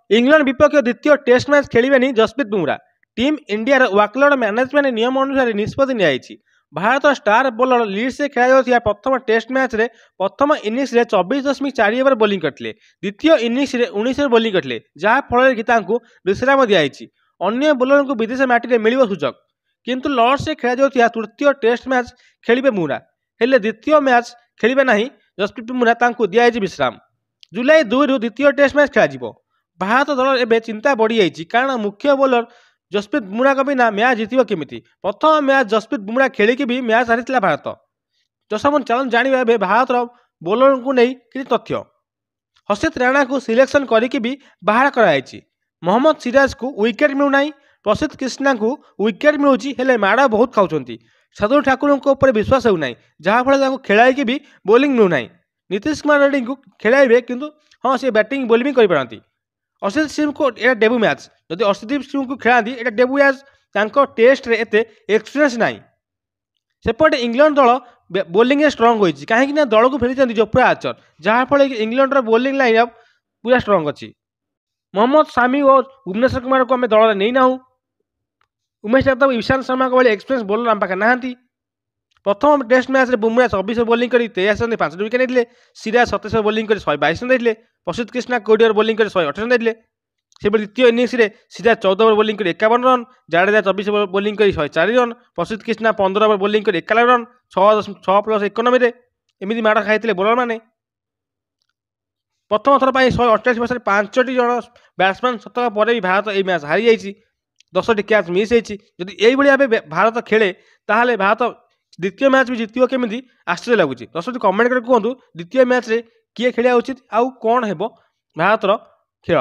England विपक्ष द्वितीय test match खेलेनि जसप्रीत बुमरा। टीम इंडियार वाकलोड मैनेजमेंट नियम अनुसार निष्पत्ति नि भारत स्टार बोलर लीड्स से खेल प्रथम टेस्ट मैच रे प्रथम इनिंग्स 24.4 ओवर बोलिंग करते, द्वितीय इनिंग्स 19 ओवर बोलिंग करते, जहाँफल कि विश्राम दिखाई। अन्य बोलर को विदेश माटी मिल सूचक, किंतु लॉर्ड्स से खेल तृतीय टेस्ट मैच खेलिबे बुमरा, हेले द्वितीय मैच खेलिबे नहीं जसप्रीत बुमरा, दिखाई विश्राम। जुलाई 2 द्वितीय टेस्ट मैच खेल भारत दल एवं चिंता बढ़ी जाइए, कारण मुख्य बोलर जसप्रीत बुमरा को बिना मैच जीत केमिति। प्रथम मैच जसप्रीत बुमरा खेलिकी भी मैच हारी भारत। दर्शक चलन जानिबा भारत बोलर को नहीं किसी तथ्य। हर्षित राणा को सिलेक्शन करके भी बाहर कराई। मोहम्मद सिराज को विकेट मिलूना, प्रसिद्ध कृष्णा को विकेट मिलूँ, माड़ बहुत खाऊँ। शार्दुल ठाकुर ऊपर विश्वास होना, जहाँफल खेल भी बोलिंग मिलूना। नीतीश कुमार रेड्डी को खेलाइबे, किंतु हाँ सी बैटिंग बोलिंग भी करपारती। अर्शदीप सिंह को यह डेब्यू मैच, जदि अर्शदीप सिंह को खेलाती ये डेब्यू मैच, टेस्ट रे एते एक्सपीरियंस नहीं। सेपटे इंग्लैंड दल बोलिंग स्ट्रंग होती, कहीं दल को फेरी जोफ्रा आर्चर, जहाँफल कि इंग्लैंड बोलिंग लाइनअप पूरा स्ट्रंग अच्छी। मोहम्मद शामी और भुवनेश्वर कुमार को आम दल नहीं ना। उमेश यादव ईशांत शर्मा को एक्सपीरियंस बोलर आम पाखे ना। प्रथम टेस्ट मैच रे बुमरा 24 बोलिंग कर 83 रन 5 विकेट नहीं, सिराज 27 बोलिंग कर 122 रन देते, प्रसिद्ध कृष्णा 20 ओवर बोलिंग कर 128 रन देते। से द्वितीय इनिंग्स रे सिराज 14 ओवर बोलिंग कर 51 रन, जाडेजा 24 ओवर बोलिंग कर 104 रन, प्रसिद्ध कृष्णा 15 ओवर बोलिंग कर 91 रन, 6+91 एमती माड़ खाई बोलर मैंने। प्रथम थर 128 वर्ष 5 जन बैट्समैन शतक पर भी भारत यह मैच हारी जाइए, 10टी कैच मिस होती। जदि यही भारत खेले ताहले भारत द्वितीय मैच भी जितव केमी आश्चर्य लगुच। दर्शक कमेंट कर कहतु द्वितीय मैच रे किए खेलिया उचित आउ कौन हेबो भारतर खेल।